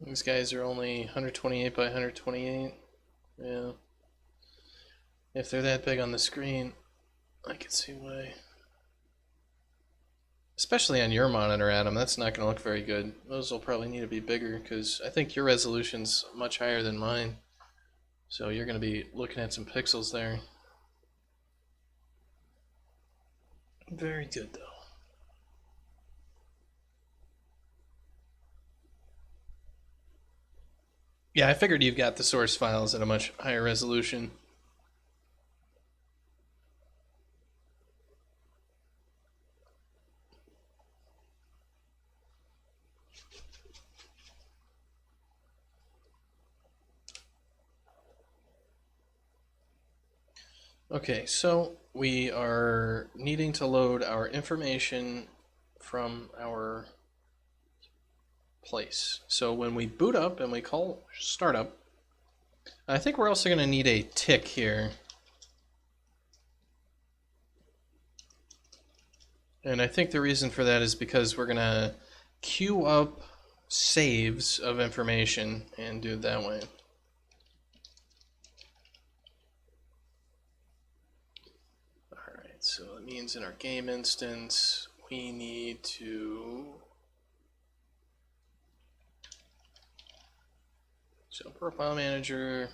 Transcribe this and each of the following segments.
These guys are only 128 by 128. Yeah. If they're that big on the screen, I can see why. Especially on your monitor, Adam, that's not going to look very good. Those will probably need to be bigger because I think your resolution's much higher than mine. So you're going to be looking at some pixels there. Very good, though. Yeah, I figured you've got the source files at a much higher resolution. Okay, so we are needing to load our information from our place. So when we boot up and we call startup, I think we're also going to need a tick here. And I think the reason for that is because we're going to queue up saves of information and do it that way. Alright, so it means in our game instance, we need to so profile manager,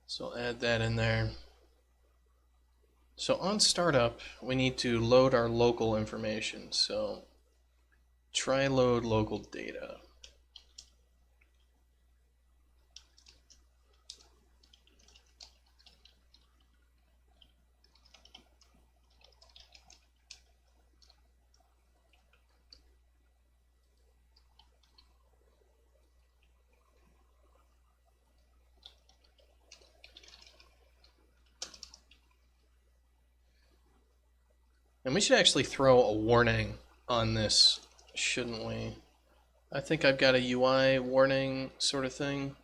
so I'll add that in there. So on startup, we need to load our local information. So try load local data. And we should actually throw a warning on this, shouldn't we? I think I've got a UI warning sort of thing.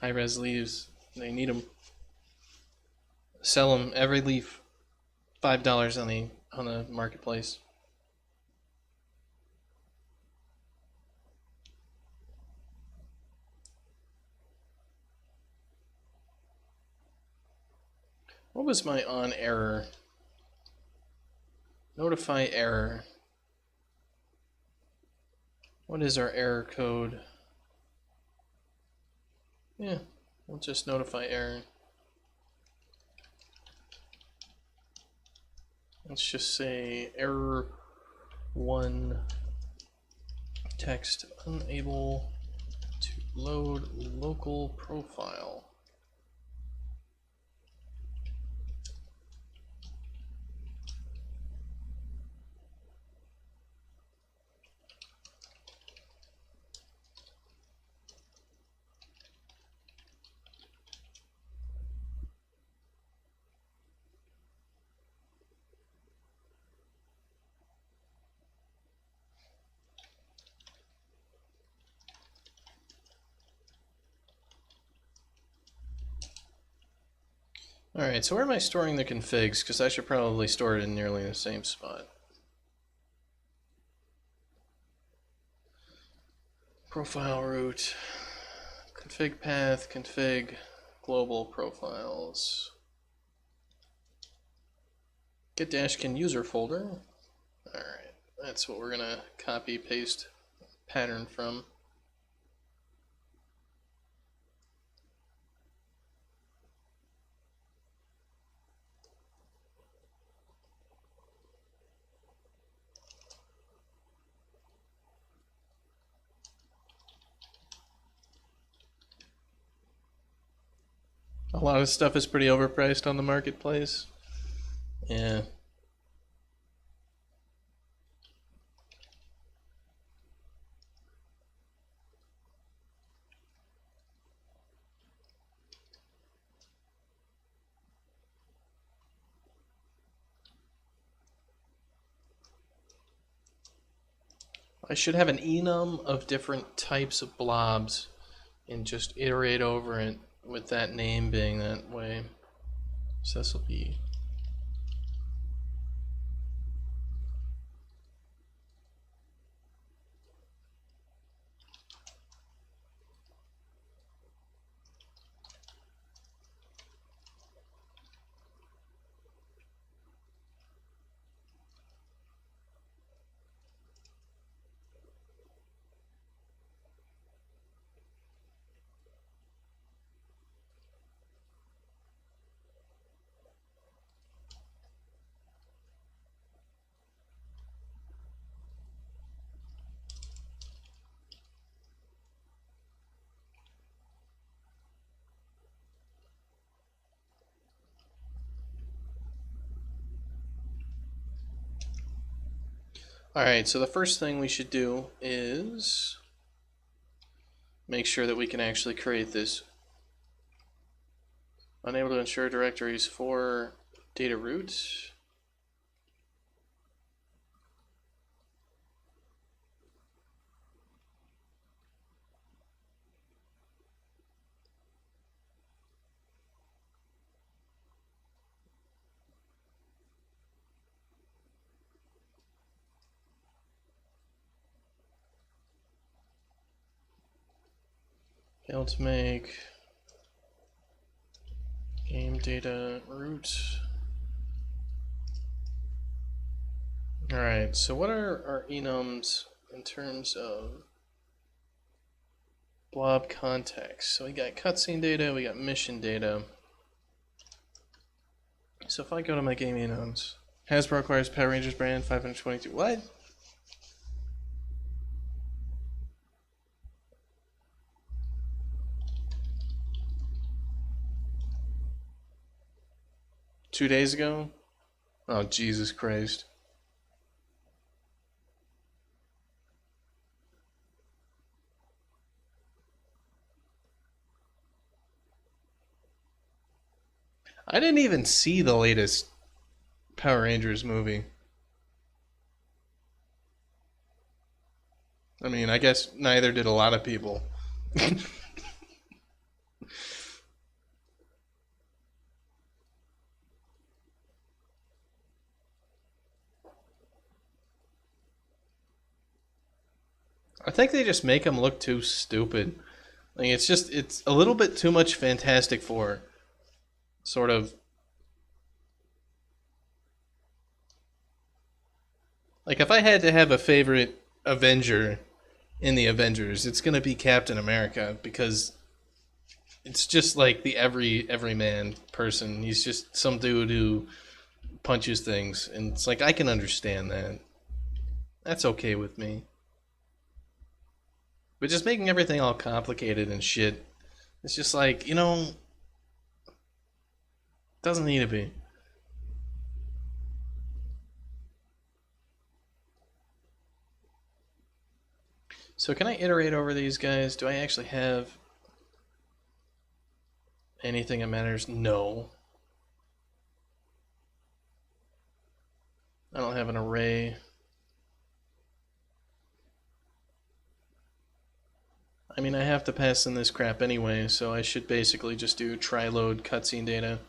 High-res leaves, they need them. Sell them every leaf, $5 on the marketplace. What was my on error? Notify error. What is our error code? Yeah, we'll just notify error. Let's just say error 1 text unable to load local profile. Alright, so where am I storing the configs? Because I should probably store it in nearly the same spot. Profile root, config path, config global profiles. Get Dashkin user folder. Alright, that's what we're going to copy paste pattern from. A lot of stuff is pretty overpriced on the marketplace. Yeah. I should have an enum of different types of blobs and just iterate over it with that name being that way. So this will be Alright, so the first thing we should do is make sure that we can actually create this. Unable to ensure directories for data root. Failed to make game data root. Alright, so what are our enums in terms of blob context? So we got cutscene data, we got mission data. So if I go to my game enums, Hasbro acquires Power Rangers brand 522. What? Two days ago? Oh, Jesus Christ. I didn't even see the latest Power Rangers movie. I mean, I guess neither did a lot of people. I think they just make them look too stupid. Like it's a little bit too much Fantastic Four. Sort of. Like if I had to have a favorite Avenger in the Avengers, it's gonna be Captain America because it's just like the everyman person. He's just some dude who punches things, and it's like I can understand that. That's okay with me. But just making everything all complicated and shit, it's just like, doesn't need to be. So can I iterate over these guys? Do I actually have anything that matters? No. I don't have an array. I mean, I have to pass in this crap anyway, so I should basically just do try load cutscene data.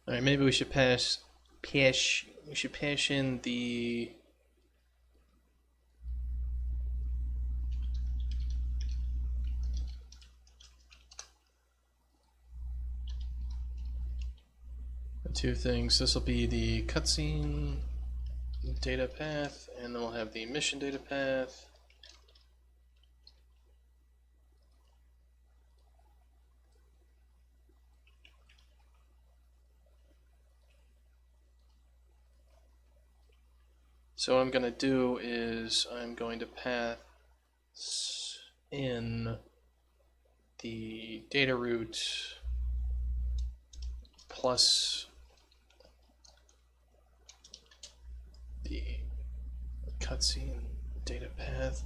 All right, maybe we should pass in the two things. This will be the cutscene data path, and then we'll have the mission data path. So what I'm going to do is I'm going to pass in the data root plus the cutscene data path.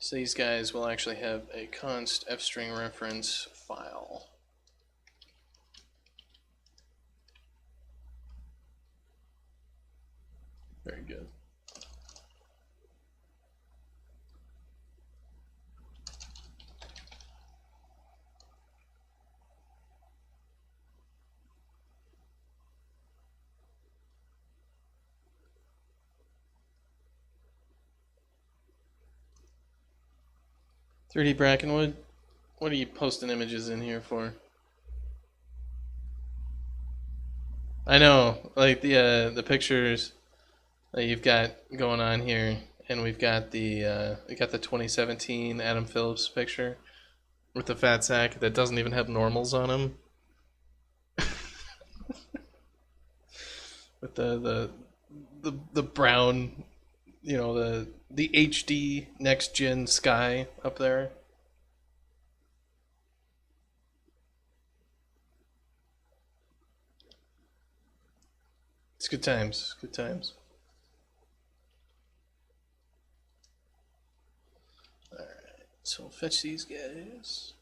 So these guys will actually have a const fstring reference file. Very good. $30 Brackenwood, what are you posting images in here for? I know, like the pictures that you've got going on here, and we've got the 2017 Adam Phillips picture with the fat sack that doesn't even have normals on him, with the brown, you know, the HD next gen sky up there. It's good times, good times. Alright, so we'll fetch these guys.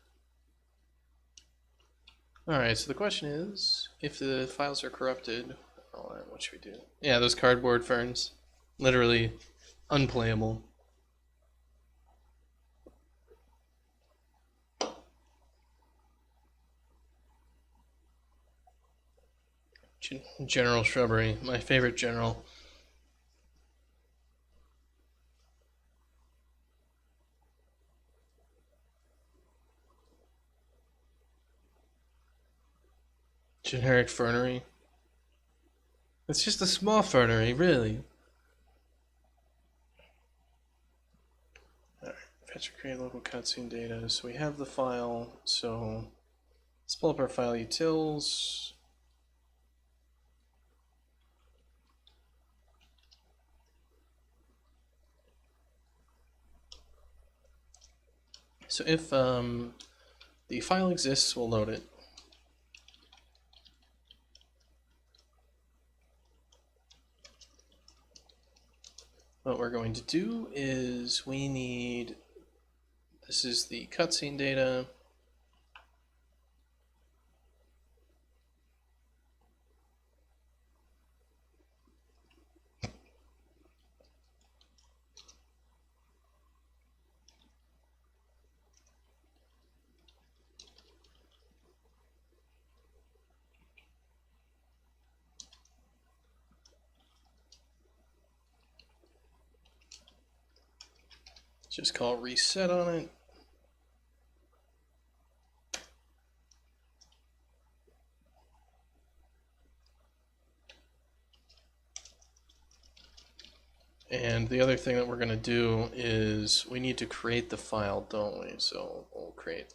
Alright, so the question is, if the files are corrupted, what should we do? Yeah, those cardboard ferns. Literally unplayable. General shrubbery, my favorite general. Generic fernery. It's just a small fernery, really. Alright, fetch or create local cutscene data. So we have the file, so let's pull up our file utils. So if the file exists, we'll load it. What we're going to do is we need, this is the cutscene data. Just call reset on it. And the other thing that we're going to do is we need to create the file, don't we? So we'll create.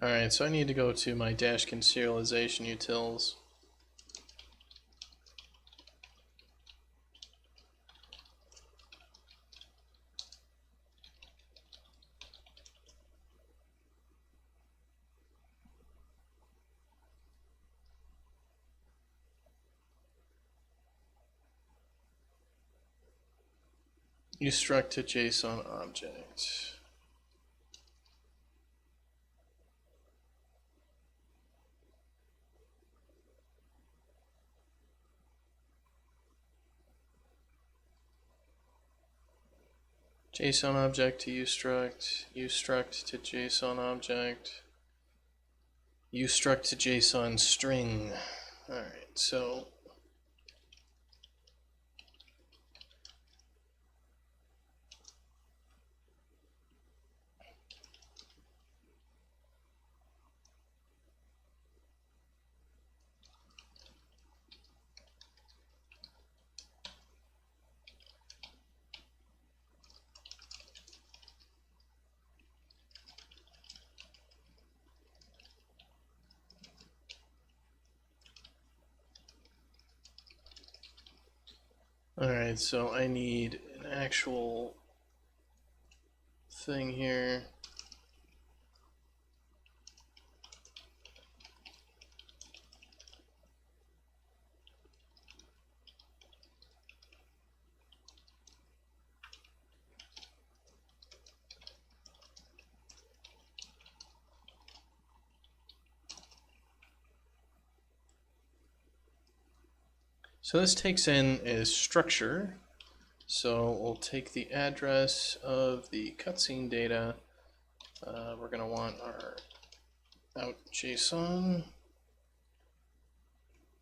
Alright, so I need to go to my Dashkin serialization utils. ustruct to JSON object. JSON object to ustruct, ustruct to JSON object, ustruct to JSON string. Alright, so alright, so I need an actual thing here. So this takes in a structure. So we'll take the address of the cutscene data. We're going to want our out JSON.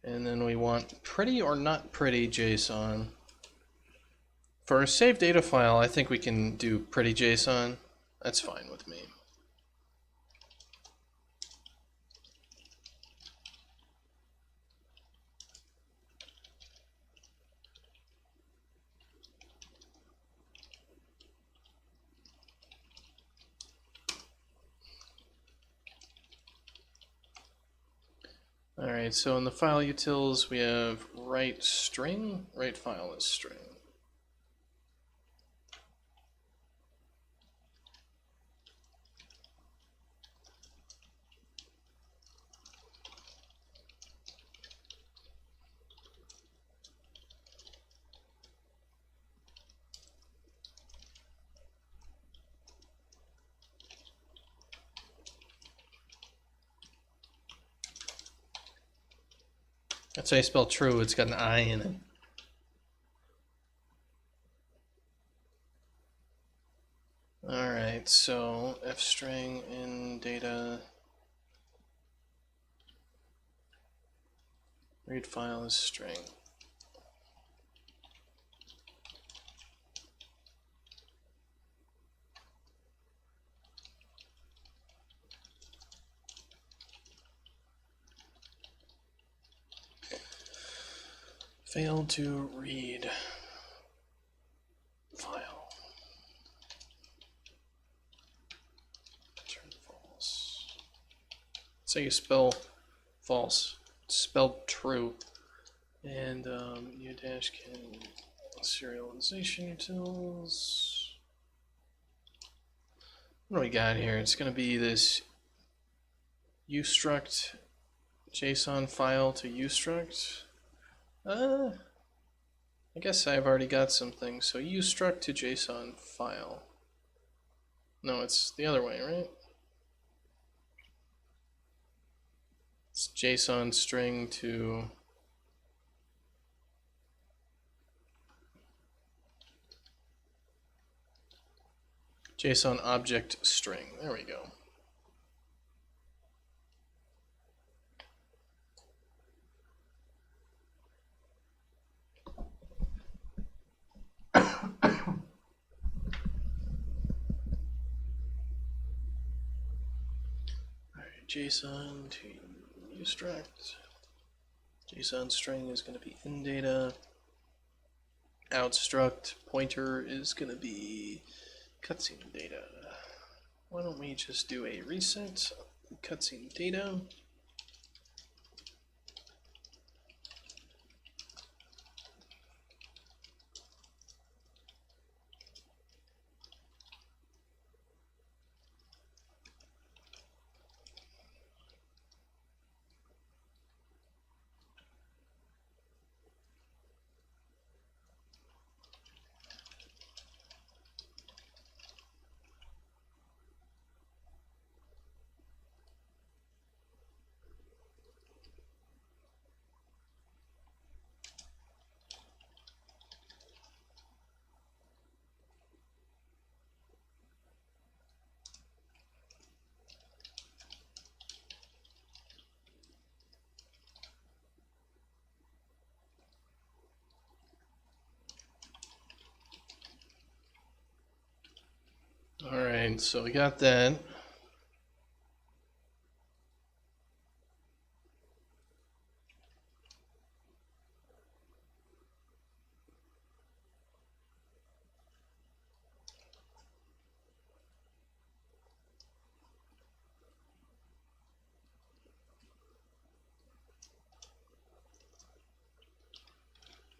And then we want pretty or not pretty JSON. For our save data file, I think we can do pretty JSON. That's fine with me. Alright, so in the file utils we have write string, write file is string. That's how you spell true, it's got an I in it. Alright, so fstring in data, read file is string. Failed to read file. Turn false. That's how you spell false. It's spelled true. And Dashkin serialization utils. What do we got here? It's going to be this ustruct JSON file to ustruct. I guess I've already got something. So ustruct to JSON file. No, it's the other way, right? It's JSON string to JSON object string. There we go. JSON to ustruct. JSON string is going to be in data. Outstruct pointer is going to be cutscene data. Why don't we just do a reset cutscene data? Alright, so we got that.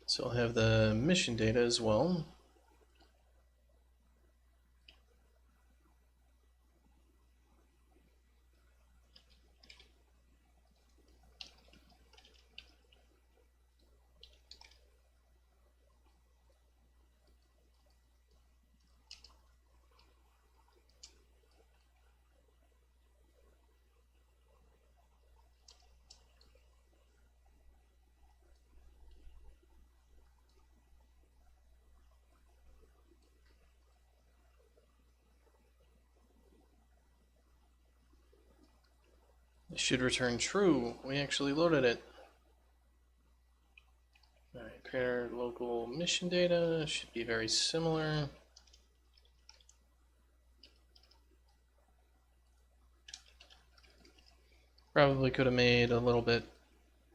So I'll have the mission data as well. It should return true. We actually loaded it. Alright, pair local mission data should be very similar. Probably could have made a little bit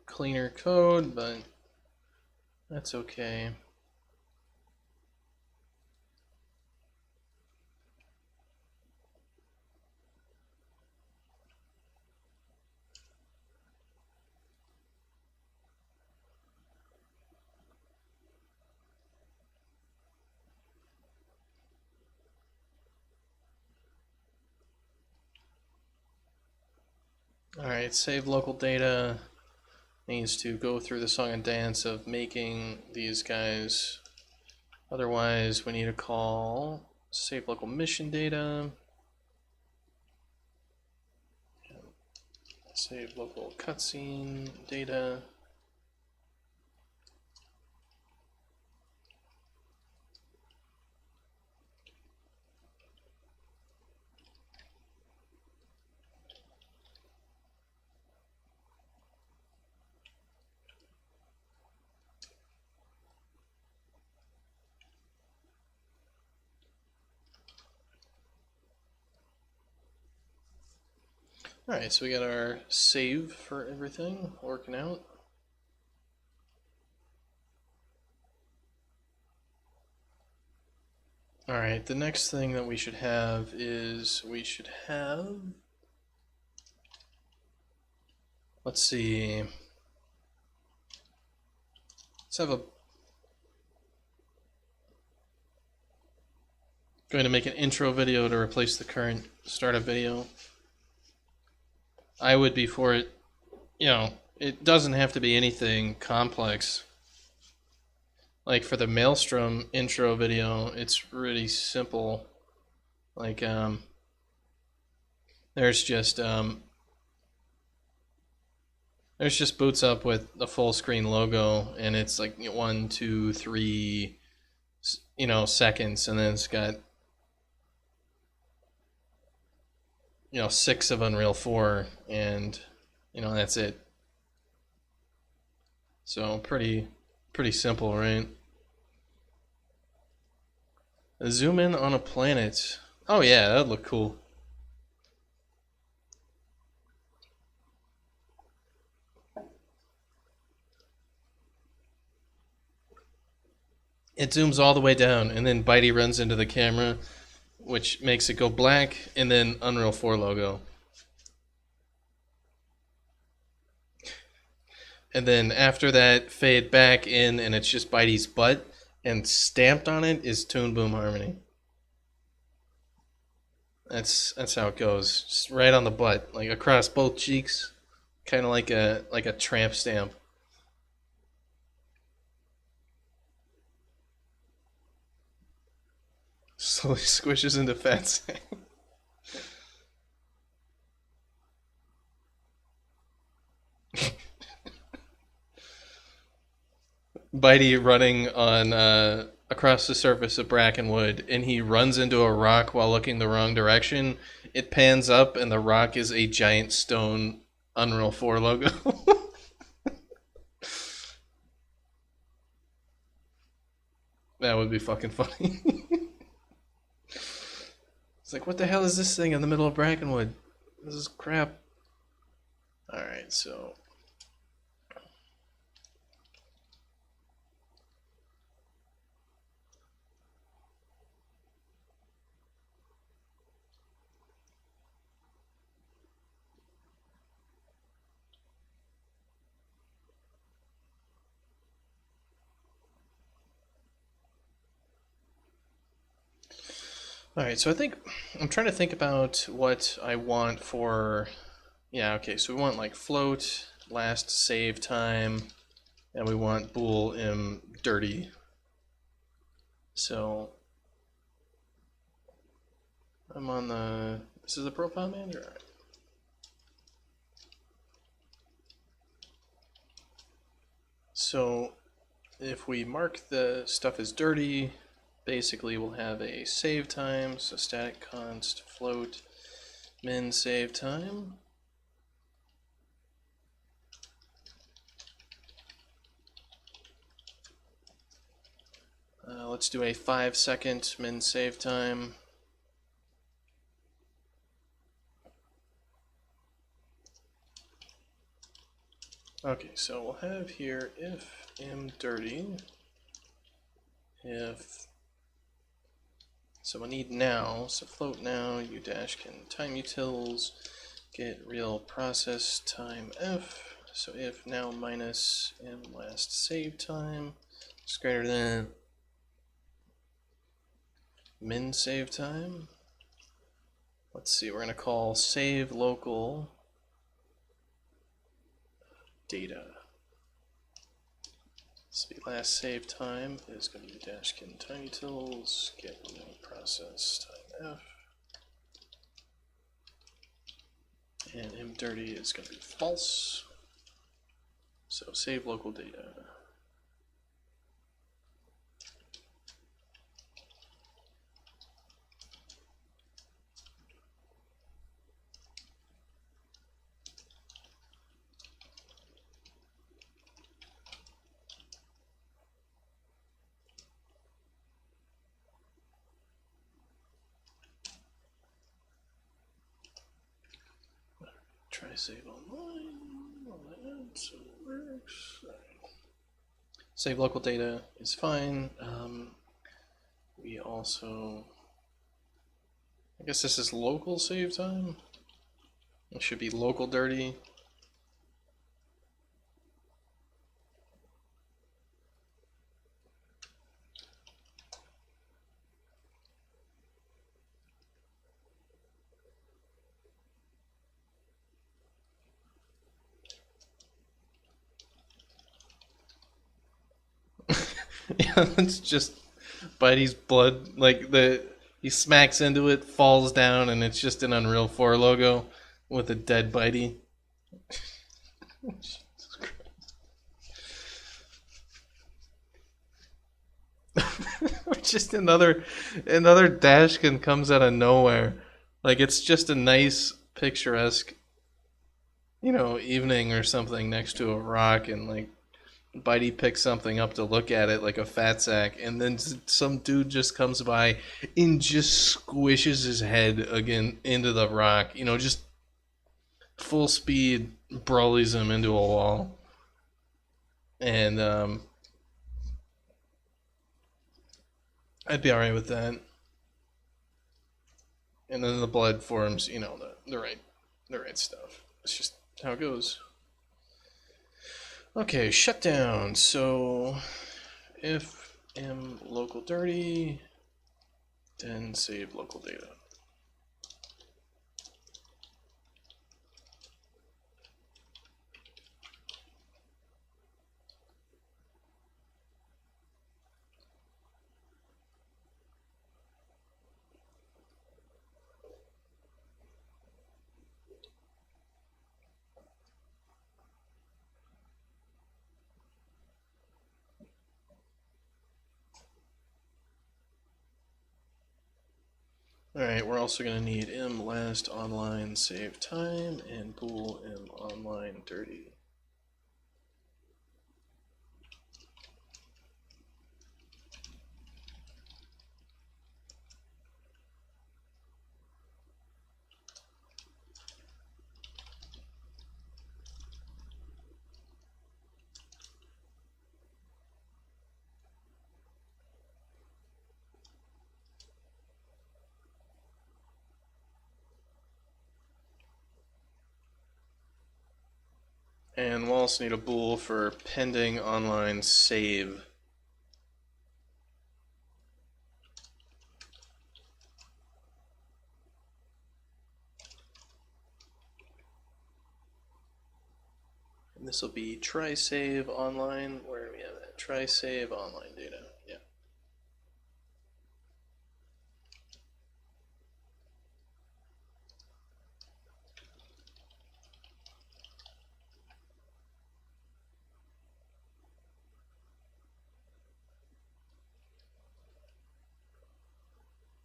cleaner code, but that's okay. Alright, save local data. Needs to go through the song and dance of making these guys. Otherwise, we need to call save local mission data. Save local cutscene data. Alright, so we got our save for everything working out. Alright, the next thing that we should have is let's see. Let's have going to make an intro video to replace the current startup video. I would be for it, you know, it doesn't have to be anything complex. Like for the Maelstrom intro video, it's really simple. Like, there's just boots up with a full screen logo, and it's like 1, 2, 3, seconds, and then it's got 6 of Unreal 4, and that's it. So pretty simple, right? Zoom in on a planet. Oh yeah, that'd look cool. It zooms all the way down, and then Bitey runs into the camera, which makes it go black, and then Unreal 4 logo. And then after that, fade back in, and it's just Bitey's butt, and stamped on it is Toon Boom Harmony. That's how it goes, just right on the butt, like across both cheeks, kind of like a tramp stamp. Slowly squishes into fat sack. Bitey running on across the surface of Brackenwood, and he runs into a rock while looking the wrong direction. It pans up, and the rock is a giant stone Unreal 4 logo. That would be fucking funny. It's like, what the hell is this thing in the middle of Brackenwood? This is crap. Alright, so... Alright, so I think I'm trying to think about what I want for... Yeah, okay, so we want like float, last save time, and we want bool im dirty. So I'm on the... This is the profile manager? Alright. So if we mark the stuff as dirty, basically we'll have a save time, so static const float min save time. Let's do a 5-second min save time. Okay, so we'll have here if im dirty, if, so we need now, so float now, u dashkin time utils, get real process time f, so if now minus im last save time is greater than min save time. Let's see, we're going to call save local data. So the last save time is going to be dashkin time utils, get real process time f, and im dirty is going to be false. So save local data. Try save online, all that, so it works. Right. Save local data is fine. We also, I guess this is local save time. It should be local dirty. Yeah, it's just Bitey's blood, like he smacks into it, falls down, and it's just an Unreal 4 logo with a dead Bitey. Jesus Christ. Just another Dashkin comes out of nowhere. Like, it's just a nice, picturesque, evening or something next to a rock, and like Bitey picks something up to look at it like a fat sack, and then some dude just comes by and just squishes his head again into the rock. Just full speed brawlies him into a wall. And I'd be alright with that. And then the blood forms, the right stuff. It's just how it goes. Okay, shutdown. So if im local dirty, then save local data. Alright, we're also going to need im last online save time and bool im online dirty. And we'll also need a bool for pending online save. And this will be try save online. Where do we have that? Try save online data. Yeah.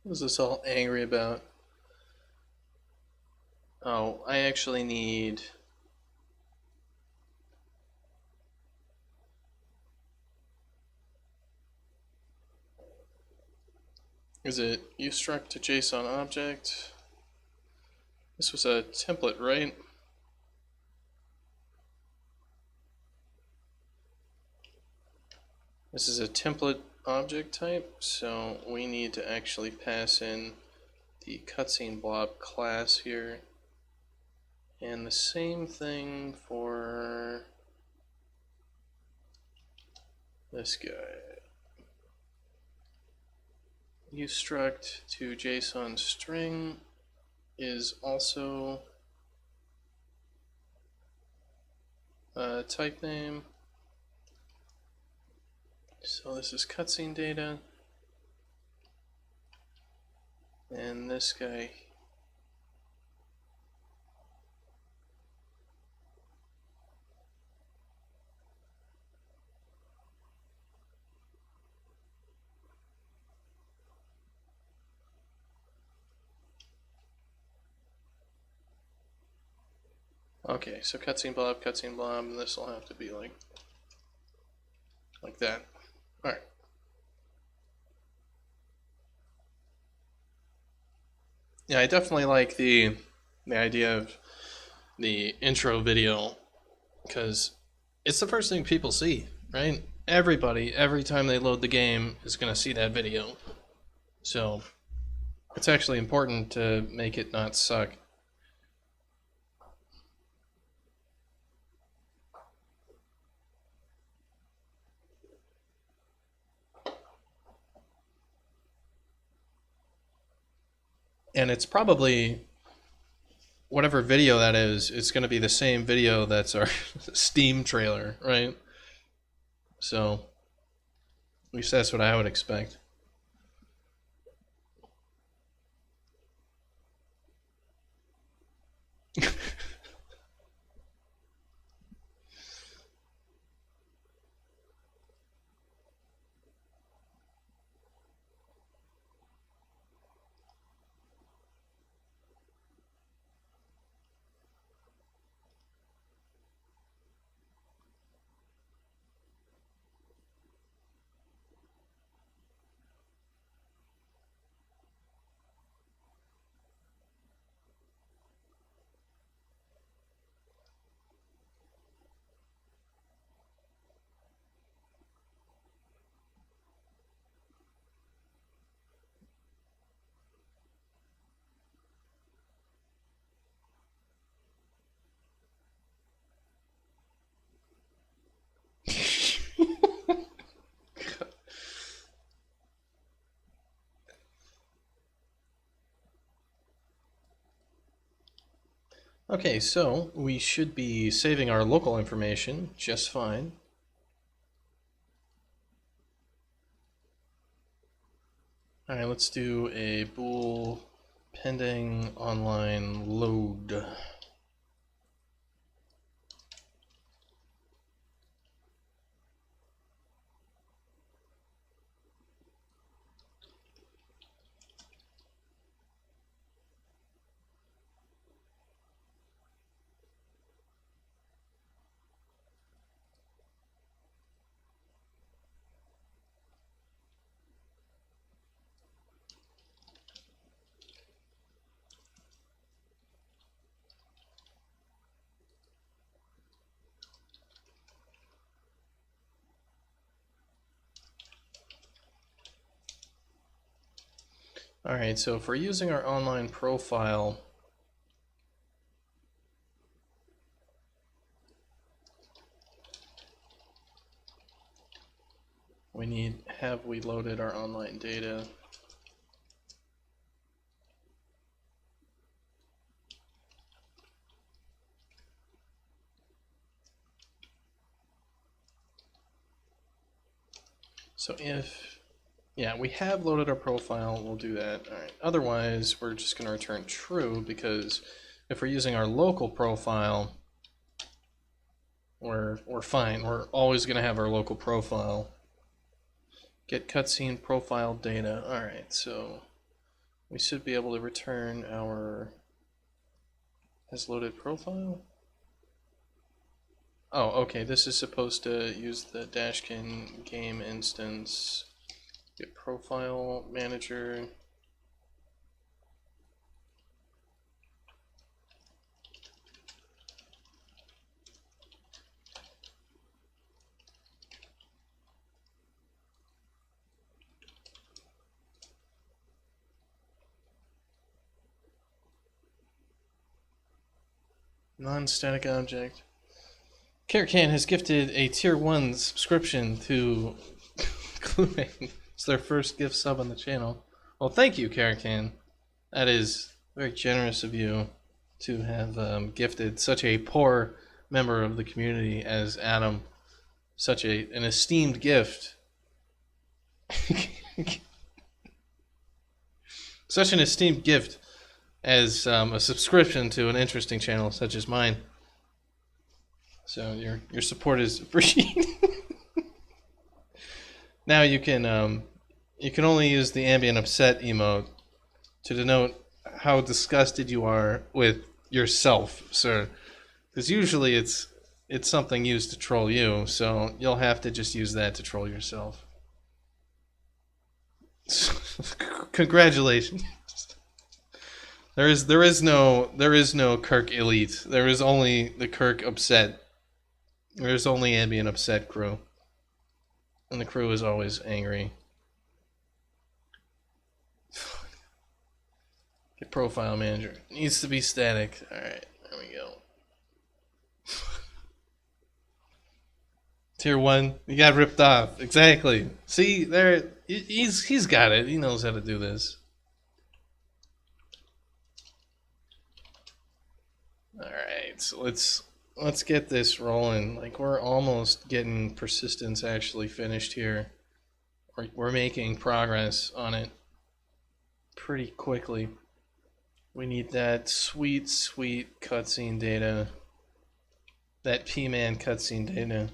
What is this all angry about? Oh, I actually need... Is it ustruct to JSON object? This was a template, right? This is a template object type, so we need to actually pass in the cutscene blob class here. And the same thing for this guy. Ustruct to JSON string is also a type name. So this is cutscene data. And this guy. Okay, so cutscene blob, and this will have to be like that. All right. Yeah, I definitely like the idea of the intro video because it's the first thing people see, right? Everybody, every time they load the game, is going to see that video. So it's actually important to make it not suck. And it's probably, whatever video that is, it's going to be the same video that's our Steam trailer, right? So, at least that's what I would expect. Okay, so we should be saving our local information just fine. All right, let's do a bool pending online load. All right, so if we're using our online profile, we need, have we loaded our online data? So if, yeah, we have loaded our profile, we'll do that. All right. Otherwise, we're just going to return true, because if we're using our local profile, we're fine. We're always going to have our local profile. Get cutscene profile data. All right, so we should be able to return our has loaded profile. Oh, okay. This is supposed to use the Dashkin game instance. Get profile manager. Non-static object. Karakan has gifted a tier 1 subscription to Cluemane. It's their first gift sub on the channel. Well, thank you, Karakan. That is very generous of you to have gifted such a poor member of the community as Adam such an esteemed gift. Such an esteemed gift as a subscription to an interesting channel such as mine. So your support is appreciated. Now you can only use the ambient upset emote to denote how disgusted you are with yourself, sir. Because usually it's something used to troll you, so you'll have to just use that to troll yourself. Congratulations. There is no Kirk Elite. There is only the Kirk Upset. There's only ambient upset crew. And the crew is always angry. Get profile manager. Needs to be static. Alright, there we go. Tier 1, you got ripped off. Exactly. See, there he's got it. He knows how to do this. Alright, so let's get this rolling. Like, we're almost getting persistence actually finished here. We're making progress on it pretty quickly. We need that sweet cutscene data. That P-Man cutscene data.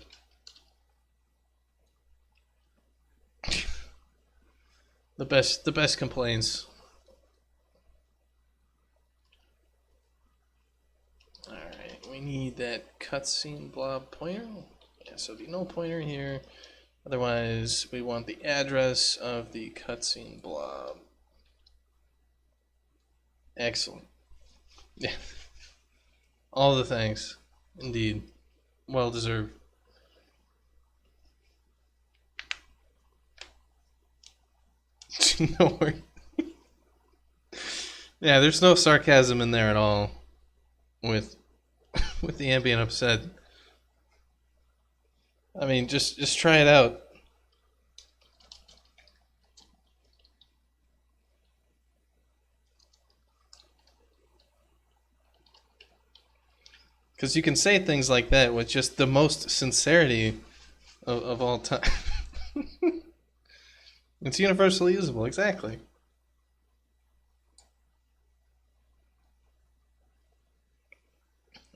The best complaints. Alright, we need that cutscene blob pointer. Yeah, so there'll be no pointer here. Otherwise, we want the address of the cutscene blob. Excellent. Yeah. All the things. Indeed. Well deserved. No worries. Yeah, there's no sarcasm in there at all with the ambient upset. I mean, just try it out. Because you can say things like that with just the most sincerity of all time. It's universally usable, exactly.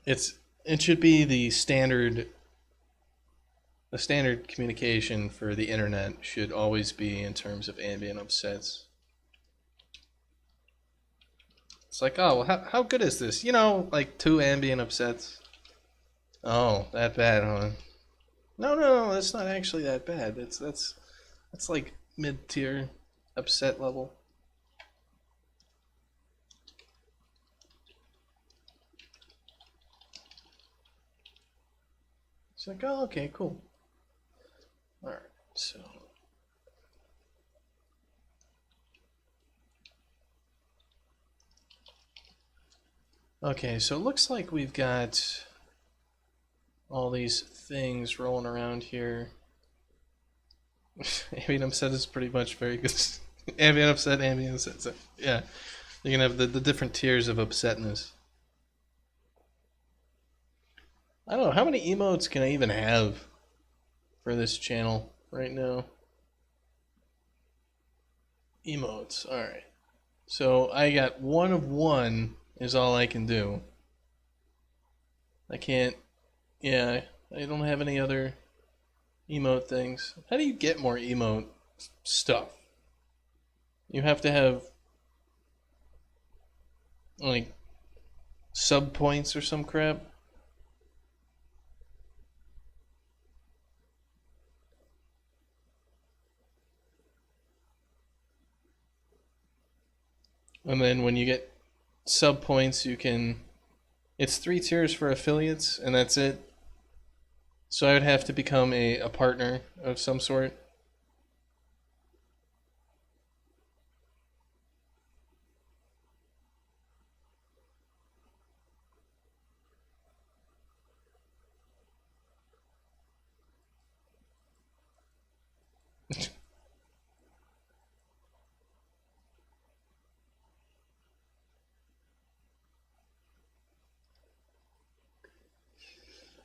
It should be the standard communication for the internet should always be in terms of ambient upsets. It's like, oh, well, how good is this? You know, like 2 ambient upsets. Oh, that bad, huh? No, that's not actually that bad. That's like mid-tier upset level. It's like, oh, okay, cool. Alright, so okay, so it looks like we've got all these things rolling around here. Ambient upset is pretty much very good. Ambient upset, ambient upset. So, yeah, you can have the different tiers of upsetness. I don't know how many emotes can I even have for this channel right now. Emotes. All right. So I got one of one is all I can do. I can't. Yeah, I don't have any other emote things. How do you get more emote stuff? You have to have like sub points or some crap. And then when you get sub points, you can. It's 3 tiers for affiliates, and that's it. So I would have to become a partner of some sort.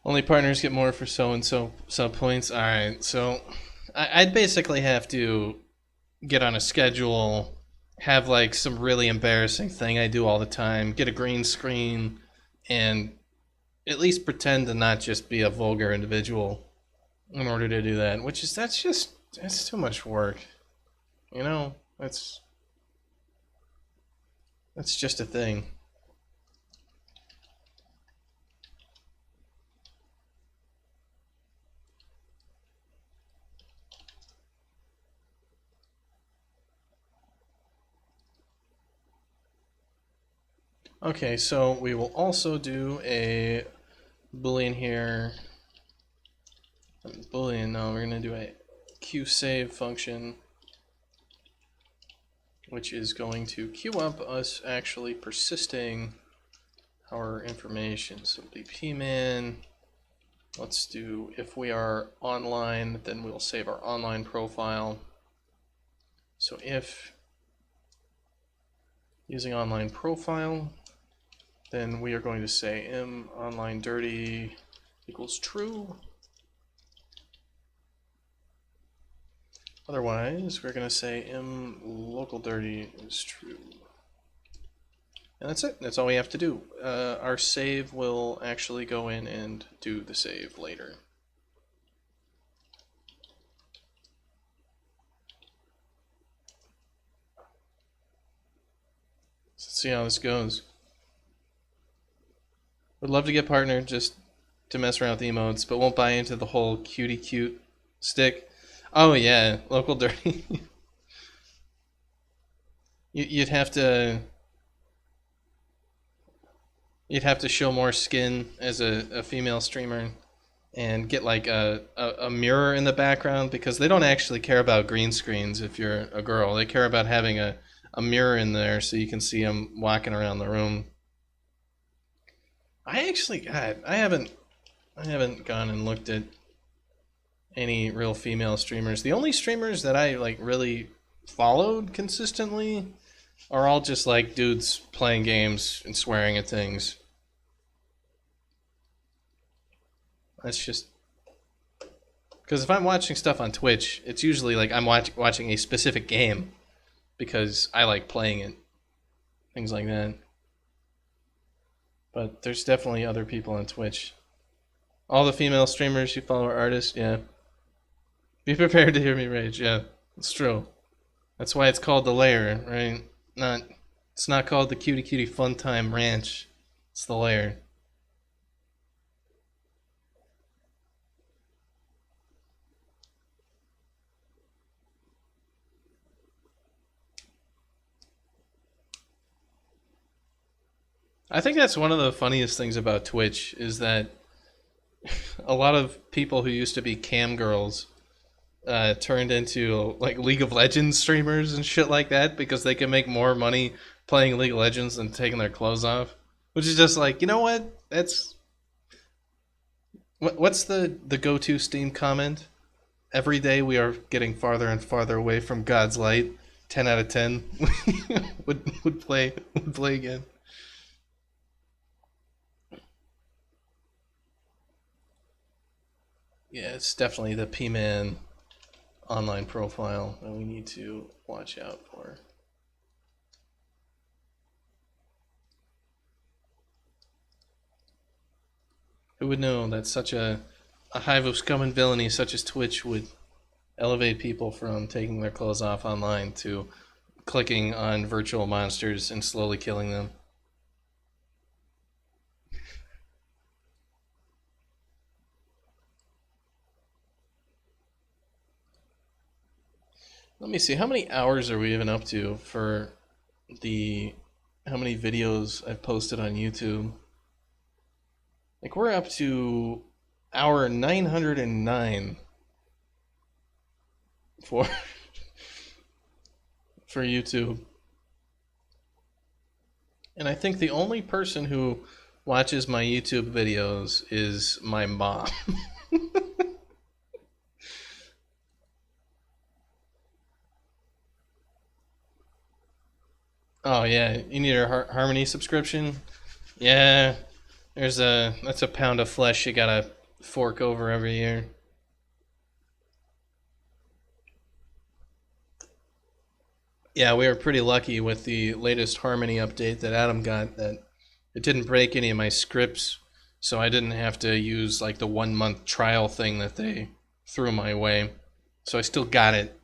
Only partners get more for so and so sub points. All right, so I'd basically have to get on a schedule, have like some really embarrassing thing I do all the time, get a green screen, and at least pretend to not just be a vulgar individual in order to do that. Which is that's too much work. You know, that's just a thing. Okay, so we will also do a boolean here. Boolean, no, we're going to do a qsave function, which is going to queue up us actually persisting our information. So it'll be pman. Let's do, if we are online, then we'll save our online profile. So if using online profile, then we are going to say m online dirty equals true. Otherwise, we're going to say m local dirty is true. And that's it. That's all we have to do. Our save will actually go in and do the save later. So let's see how this goes. Would love to get partnered just to mess around with emotes, but won't buy into the whole cutie cute stick. Oh yeah, local dirty. You'd have to show more skin as a female streamer and get like a mirror in the background, because they don't actually care about green screens if you're a girl. They care about having a mirror in there so you can see them walking around the room. I actually, God, I haven't gone and looked at any real female streamers. The only streamers that I like really followed consistently are all just like dudes playing games and swearing at things. That's just because if I'm watching stuff on Twitch, it's usually like I'm watching a specific game because I like playing it, things like that. But there's definitely other people on Twitch. All the female streamers you follow are artists, yeah. Be prepared to hear me rage, yeah. It's true. That's why it's called the lair, right? It's not called the cutie cutie fun time ranch. It's the lair. I think that's one of the funniest things about Twitch is that a lot of people who used to be cam girls turned into like League of Legends streamers and shit like that because they can make more money playing League of Legends than taking their clothes off. Which is just like, you know what? That's what's the go-to Steam comment? every day we are getting farther and farther away from God's light. 10 out of 10 would play again. Yeah, it's definitely the P-Man online profile that we need to watch out for. Who would know that such a hive of scum and villainy such as Twitch would elevate people from taking their clothes off online to clicking on virtual monsters and slowly killing them? Let me see, how many hours are we even up to for how many videos I've posted on YouTube? Like, we're up to hour 909 for for YouTube. And I think the only person who watches my YouTube videos is my mom. Oh yeah, you need a Harmony subscription? Yeah, that's a pound of flesh you gotta fork over every year. Yeah, we were pretty lucky with the latest Harmony update that Adam got, that it didn't break any of my scripts, so I didn't have to use like the 1 month trial thing that they threw my way. So I still got it,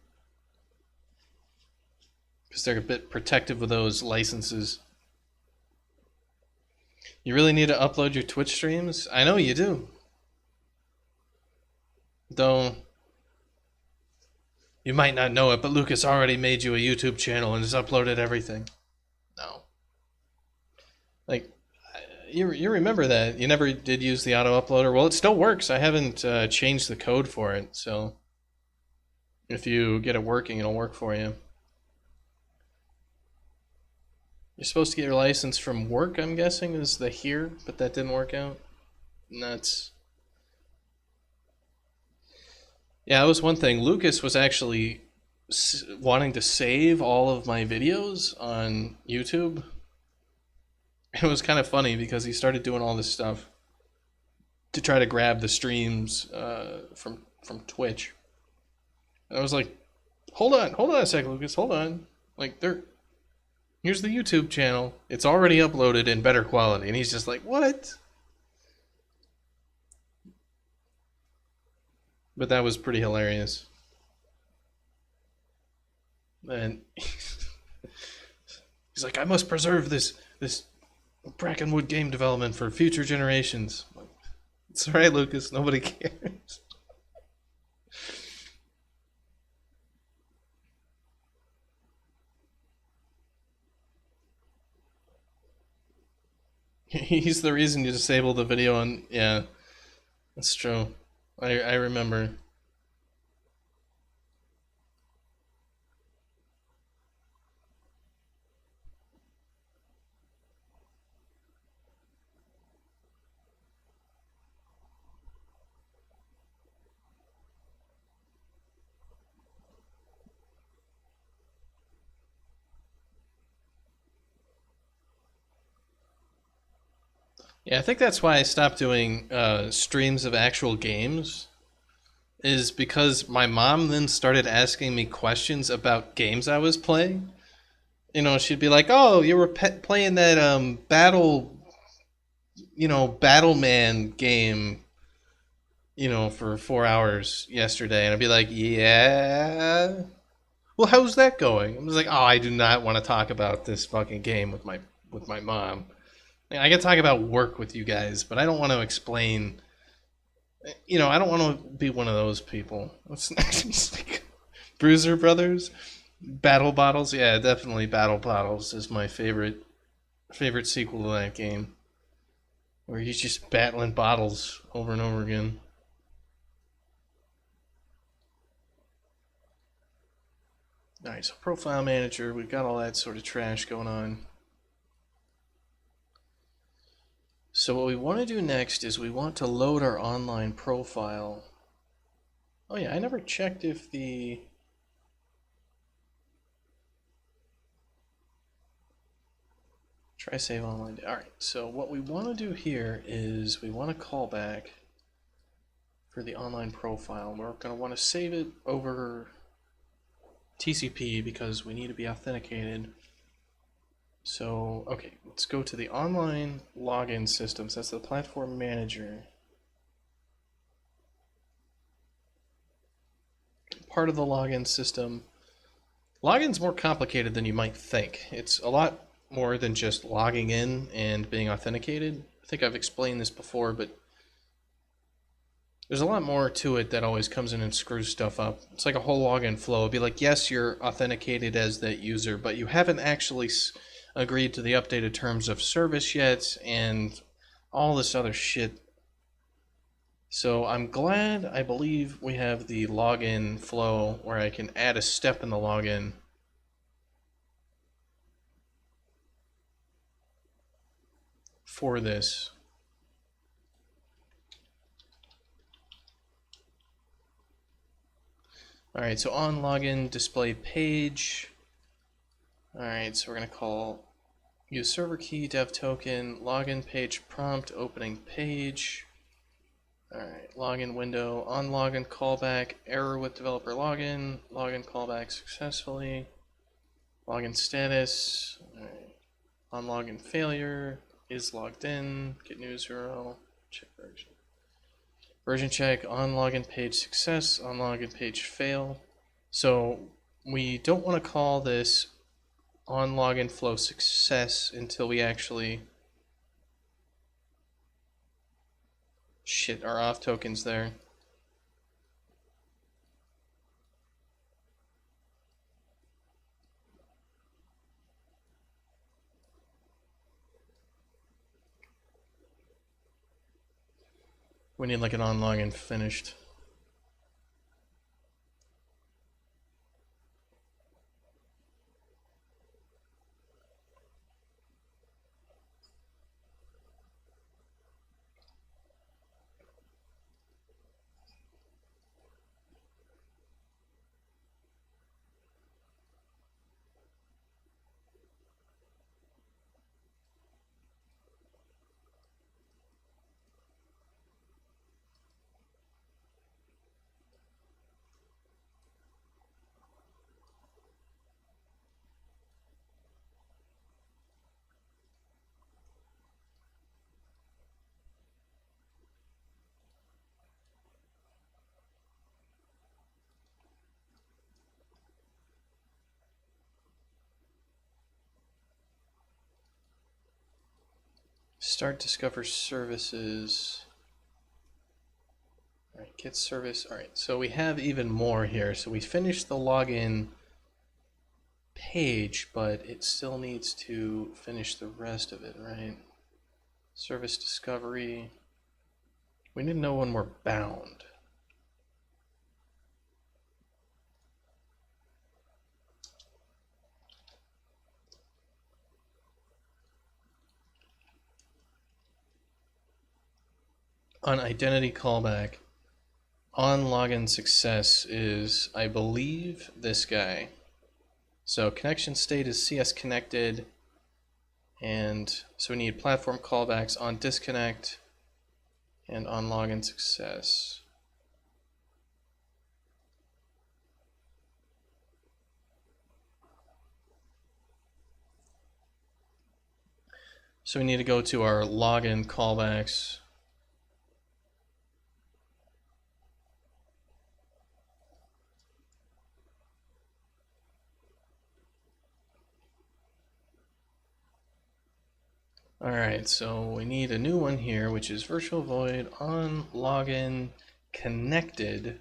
because they're a bit protective of those licenses. You really need to upload your Twitch streams? I know you do. Though, you might not know it, but Lucas already made you a YouTube channel and has uploaded everything. No. Like, you remember that. You never did use the auto-uploader. Well, it still works. I haven't changed the code for it, so if you get it working, it'll work for you. You're supposed to get your license from work, I'm guessing, is the here, but that didn't work out. Nuts. Yeah, that was one thing. Lucas was actually wanting to save all of my videos on YouTube. It was kind of funny because he started doing all this stuff to try to grab the streams from Twitch. And I was like, hold on a second, Lucas, hold on. Like, here's the YouTube channel. It's already uploaded in better quality. And he's just like, what? But that was pretty hilarious. And he's like, I must preserve this Brackenwood game development for future generations. It's all right, Lucas. Nobody cares. He's the reason you disabled the video on... Yeah, that's true. I remember. Yeah, I think that's why I stopped doing streams of actual games, is because my mom then started asking me questions about games I was playing. You know, she'd be like, "Oh, you were playing that Battleman game, for 4 hours yesterday," and I'd be like, "Yeah. Well, how's that going?" I was like, "Oh, I do not want to talk about this fucking game with my mom. I can talk about work with you guys, but I don't want to explain. I don't want to be one of those people." What's next? Like, Bruiser Brothers, Battle Bottles. Yeah, definitely Battle Bottles is my favorite sequel to that game, where he's just battling bottles over and over again. Alright, so profile manager, we've got all that sort of trash going on. So what we want to do next is we want to load our online profile Oh yeah, I never checked if the... Try save online. Alright, so what we want to do here is we want to call back for the online profile. We're going to want to save it over TCP because we need to be authenticated. So, okay, let's go to the online login systems. That's the platform manager. Part of the login system. Login's more complicated than you might think. It's a lot more than just logging in and being authenticated. I think I've explained this before, but there's a lot more to it that always comes in and screws stuff up. It's like a whole login flow. It'd be like, yes, you're authenticated as that user, but you haven't actually agreed to the updated terms of service yet, and all this other shit. So I'm glad, I believe we have the login flow where I can add a step in the login. For this. Alright, so on login display page. Alright, so we're going to call use server key dev token login page prompt opening page. Alright, login window on login callback error with developer login callback successfully. Login status. Alright, on login failure. Is logged in, get news URL, check version. Version check, on login page success, on login page fail. So we don't want to call this on login flow success until we actually... Shit, our auth token's there. We need like an on login finished. Start discover services. Alright, get service. Alright, so we have even more here. So we finished the login page, but it still needs to finish the rest of it, right? Service discovery. We need to know when we're bound. On identity callback, on login success is, I believe, this guy. So connection state is CS connected, and so we need platform callbacks on disconnect and on login success. So we need to go to our login callbacks. Alright, so we need a new one here, which is virtual void on login connected.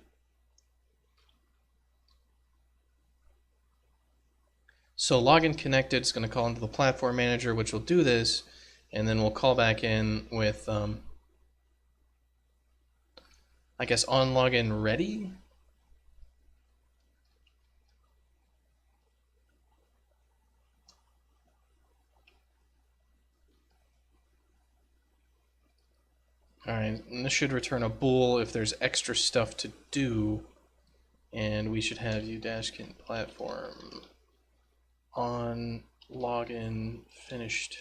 So login connected is going to call into the platform manager, which will do this, and then we'll call back in with, I guess, on login ready. Alright, and this should return a bool if there's extra stuff to do. And we should have you Dashkin platform on login finished.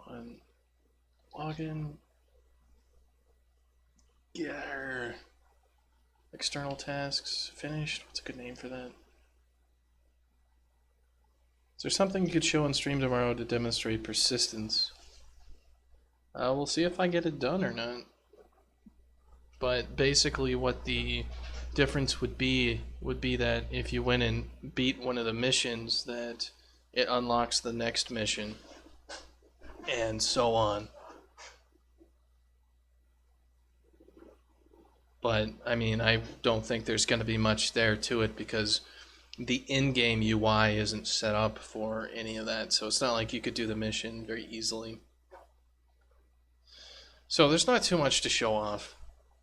On login. Yeah. External tasks finished. What's a good name for that? Is there something you could show on stream tomorrow to demonstrate persistence? We'll see if I get it done or not. But basically what the difference would be that if you went and beat one of the missions, that it unlocks the next mission, and so on. But, I mean, I don't think there's going to be much there to it because the in-game UI isn't set up for any of that, so it's not like you could do the mission very easily. So there's not too much to show off.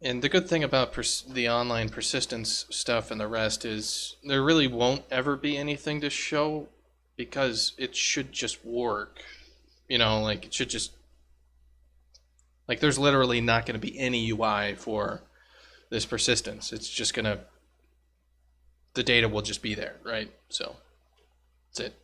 And the good thing about the online persistence stuff and the rest is there really won't ever be anything to show because it should just work. You know, like it should just... Like there's literally not going to be any UI for this persistence. It's just going to... The data will just be there, right? So, that's it.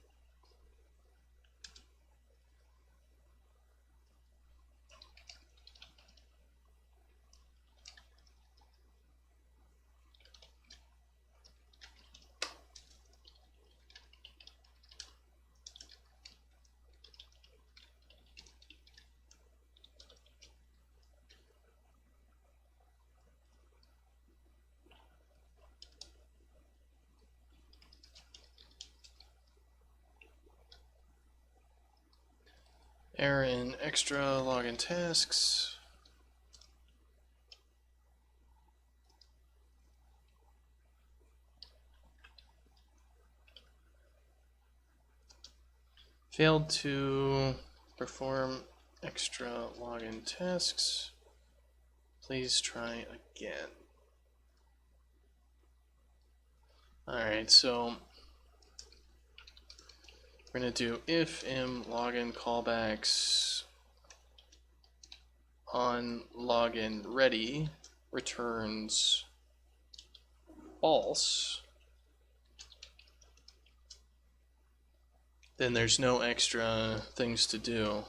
Error in extra login tasks. Failed to perform extra login tasks. Please try again. Alright, so we're going to do if im login callbacks on login ready returns false. Then there's no extra things to do.